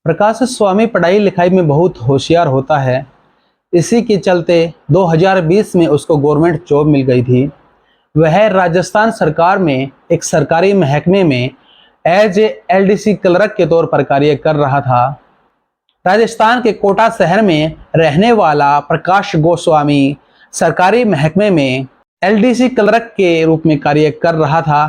प्रकाश स्वामी पढ़ाई लिखाई में बहुत होशियार होता है। इसी के चलते 2020 में उसको गवर्नमेंट जॉब मिल गई थी। वह राजस्थान सरकार में एक सरकारी महकमे में एज ए एलडीसी क्लर्क के तौर पर कार्य कर रहा था। राजस्थान के कोटा शहर में रहने वाला प्रकाश गोस्वामी सरकारी महकमे में एलडीसी क्लर्क के रूप में कार्य कर रहा था।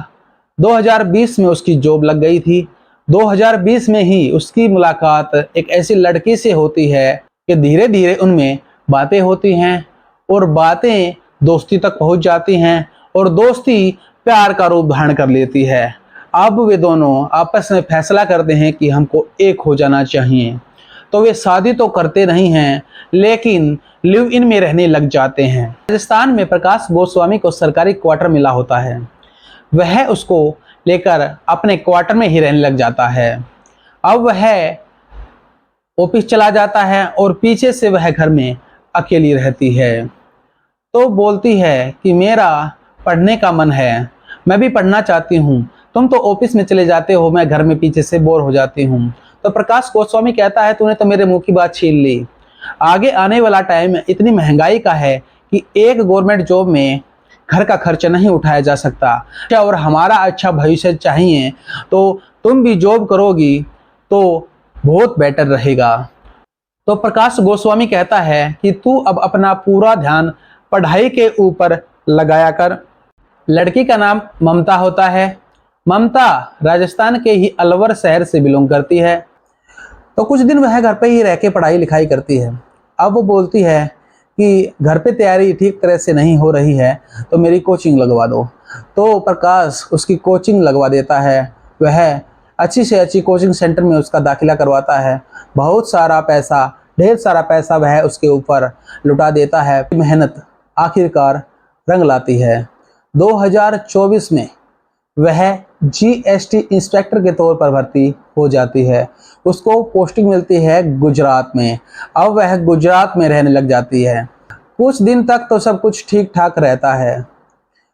2020 में उसकी जॉब लग गई थी। 2020 में ही उसकी मुलाकात एक ऐसी लड़की से होती है कि धीरे धीरे उनमें बातें होती हैं और बातें दोस्ती तक पहुंच जाती हैं और दोस्ती प्यार का रूप धारण कर लेती है। अब वे दोनों आपस में फैसला करते हैं कि हमको एक हो जाना चाहिए। तो वे शादी तो करते नहीं हैं, लेकिन लिव इन में रहने लग जाते हैं। राजस्थान में प्रकाश गोस्वामी को सरकारी क्वार्टर मिला होता है। वह उसको लेकर अपने क्वार्टर में ही रहने लग जाता है। अब वह ऑफिस चला जाता है और पीछे से वह घर में अकेली रहती है। तो बोलती है कि मेरा पढ़ने का मन है, मैं भी पढ़ना चाहती हूँ, तुम तो ऑफिस में चले जाते हो, मैं घर में पीछे से बोर हो जाती हूँ। तो प्रकाश गोस्वामी कहता है तूने तो मेरे मुंह की बात छीन ली। आगे आने वाला टाइम इतनी महंगाई का है कि एक गवर्नमेंट जॉब में घर का खर्च नहीं उठाया जा सकता और हमारा अच्छा भविष्य चाहिए, तो तुम भी जॉब करोगी तो बहुत बेटर रहेगा। तो प्रकाश गोस्वामी कहता है कि तू अब अपना पूरा ध्यान पढ़ाई के ऊपर लगाया कर। लड़की का नाम ममता होता है। ममता राजस्थान के ही अलवर शहर से बिलोंग करती है। तो कुछ दिन वह घर पे ही रह के पढ़ाई लिखाई करती है। अब वो बोलती है कि घर पे तैयारी ठीक तरह से नहीं हो रही है, तो मेरी कोचिंग लगवा दो। तो प्रकाश उसकी कोचिंग लगवा देता है। वह अच्छी से अच्छी कोचिंग सेंटर में उसका दाखिला करवाता है। बहुत सारा पैसा, ढेर सारा पैसा वह उसके ऊपर लुटा देता है। मेहनत आखिरकार रंग लाती है। 2024 में वह जीएसटी इंस्पेक्टर के तौर पर भर्ती हो जाती है। उसको पोस्टिंग मिलती है गुजरात में। अब वह गुजरात में रहने लग जाती है। कुछ दिन तक तो सब कुछ ठीक ठाक रहता है,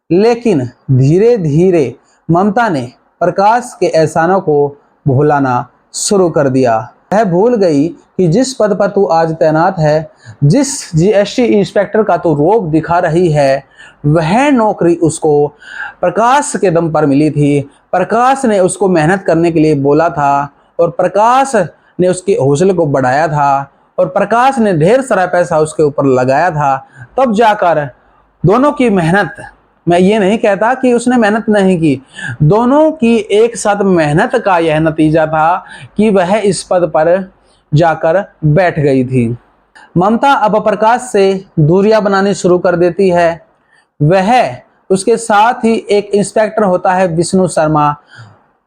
लेकिन धीरे धीरे ममता ने प्रकाश के एहसानों को भुलाना शुरू कर दिया। वह भूल गई कि जिस पद पर तू आज तैनात है, जिस जीएसटी इंस्पेक्टर का तू रोब दिखा रही है, वह नौकरी उसको प्रकाश के दम पर मिली थी। प्रकाश ने उसको मेहनत करने के लिए बोला था और प्रकाश ने उसके हौसले को बढ़ाया था और प्रकाश ने ढेर सारा पैसा उसके ऊपर लगाया था। तब जाकर दोनों की मेहनत, मैं ये नहीं कहता कि उसने मेहनत नहीं की, दोनों की एक साथ मेहनत का यह नतीजा था कि वह इस पद पर जाकर बैठ गई थी। ममता अब प्रकाश से दूरियां बनानी शुरू कर देती है। वह उसके साथ ही एक इंस्पेक्टर होता है विष्णु शर्मा,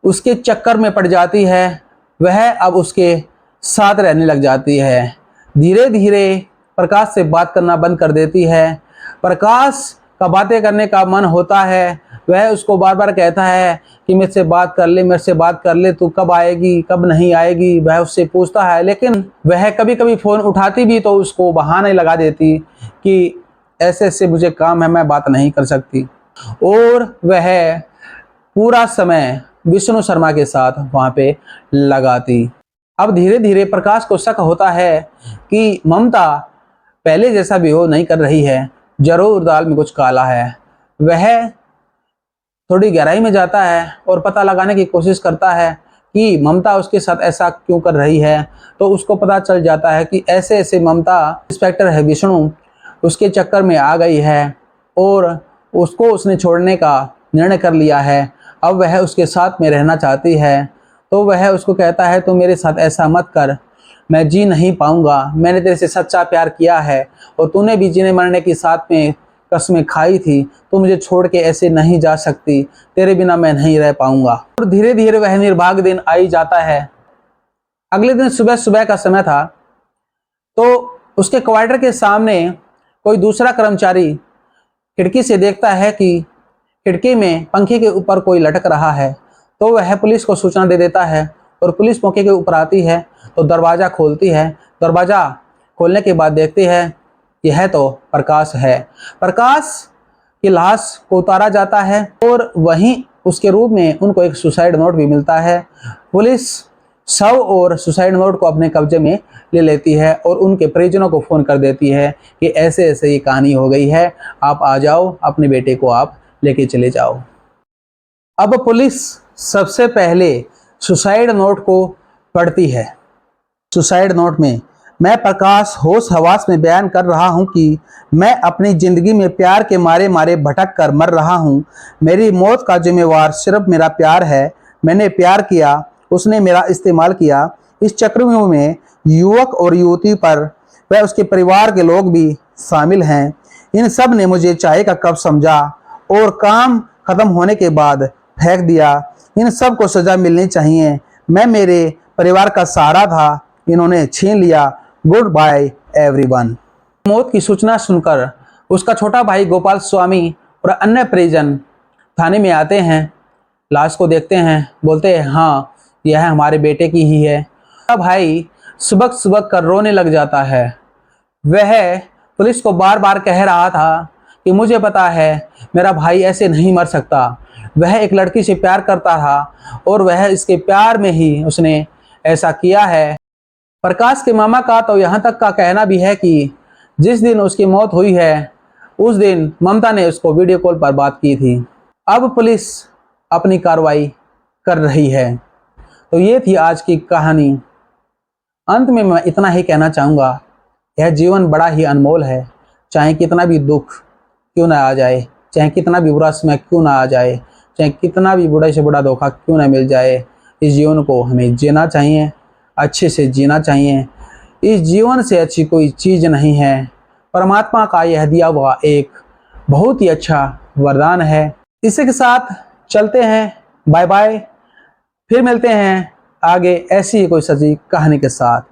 उसके चक्कर में पड़ जाती है। वह अब उसके साथ रहने लग जाती है। धीरे धीरे प्रकाश से बात करना बंद कर देती है। प्रकाश का बातें करने का मन होता है। वह उसको बार बार कहता है कि मुझसे बात कर ले, मेरे से बात कर ले, तू कब आएगी, कब नहीं आएगी। वह उससे पूछता है, लेकिन वह कभी कभी फ़ोन उठाती भी तो उसको बहाने लगा देती कि ऐसे ऐसे मुझे काम है, मैं बात नहीं कर सकती। और वह पूरा समय विष्णु शर्मा के साथ वहाँ पे लगाती। अब धीरे धीरे प्रकाश को शक होता है कि ममता पहले जैसा बिहेव नहीं कर रही है, जरूर दाल में कुछ काला है। वह थोड़ी गहराई में जाता है और पता लगाने की कोशिश करता है कि ममता उसके साथ ऐसा क्यों कर रही है। तो उसको पता चल जाता है कि ऐसे ऐसे ममता, इंस्पेक्टर है विष्णु, उसके चक्कर में आ गई है और उसको उसने छोड़ने का निर्णय कर लिया है। अब वह उसके साथ में रहना चाहती है। तो वह उसको कहता है तो मेरे साथ ऐसा मत कर, मैं जी नहीं पाऊंगा, मैंने तेरे से सच्चा प्यार किया है और तूने भी जीने मरने की साथ में कसमें खाई थी, तो मुझे छोड़ के ऐसे नहीं जा सकती, तेरे बिना मैं नहीं रह पाऊंगा। और धीरे धीरे वह निर्भाग दिन आ ही जाता है। अगले दिन सुबह सुबह का समय था, तो उसके क्वार्टर के सामने कोई दूसरा कर्मचारी खिड़की से देखता है कि खिड़की में पंखे के ऊपर कोई लटक रहा है। तो वह पुलिस को सूचना दे देता है और पुलिस मौके के ऊपर आती है तो दरवाज़ा खोलती है। दरवाज़ा खोलने के बाद देखती है यह तो प्रकाश है। प्रकाश की लाश को उतारा जाता है और वहीं उसके रूम में उनको एक सुसाइड नोट भी मिलता है। पुलिस शव और सुसाइड नोट को अपने कब्जे में ले लेती है और उनके परिजनों को फ़ोन कर देती है कि ऐसे ऐसे ये कहानी हो गई है, आप आ जाओ, अपने बेटे को आप लेके चले जाओ। अब पुलिस सबसे पहले सुसाइड नोट को पढ़ती है। सुसाइड नोट में मैं प्रकाश होश हवास में बयान कर रहा हूं कि मैं अपनी ज़िंदगी में प्यार के मारे मारे भटक कर मर रहा हूं। मेरी मौत का जिम्मेवार सिर्फ मेरा प्यार है। मैंने प्यार किया, उसने मेरा इस्तेमाल किया। इस चक्रव्यूह में युवक और युवती पर वह उसके परिवार के लोग भी शामिल हैं। इन सब ने मुझे चाय का कप समझा और काम खत्म होने के बाद फेंक दिया। इन सब को सजा मिलनी चाहिए। मैं मेरे परिवार का सहारा था, इन्होंने छीन लिया। Goodbye everyone. मौत की सूचना सुनकर उसका छोटा भाई गोपाल स्वामी और अन्य परिजन थाने में आते हैं। लाश को देखते हैं, बोलते हैं हाँ यह हमारे बेटे की ही है। मेरा भाई सुबक सुबक कर रोने लग जाता है। वह पुलिस को बार बार कह रहा था कि मुझे पता है मेरा भाई ऐसे नहीं मर सकता। वह एक लड़की से प्यार करता था और वह इसके प्यार में ही उसने ऐसा किया है। प्रकाश के मामा का तो यहाँ तक का कहना भी है कि जिस दिन उसकी मौत हुई है उस दिन ममता ने उसको वीडियो कॉल पर बात की थी। अब पुलिस अपनी कार्रवाई कर रही है। तो ये थी आज की कहानी। अंत में मैं इतना ही कहना चाहूँगा, यह जीवन बड़ा ही अनमोल है। चाहे कितना भी दुख क्यों ना आ जाए, चाहे कितना भी बुरा समय क्यों ना आ जाए, चाहे कितना भी बुरा से बड़ा धोखा क्यों ना मिल जाए, इस जीवन को हमें जीना चाहिए, अच्छे से जीना चाहिए। इस जीवन से अच्छी कोई चीज़ नहीं है। परमात्मा का यह दिया हुआ एक बहुत ही अच्छा वरदान है। इसी के साथ चलते हैं, बाय बाय। फिर मिलते हैं आगे ऐसी ही कोई सजी कहानी के साथ।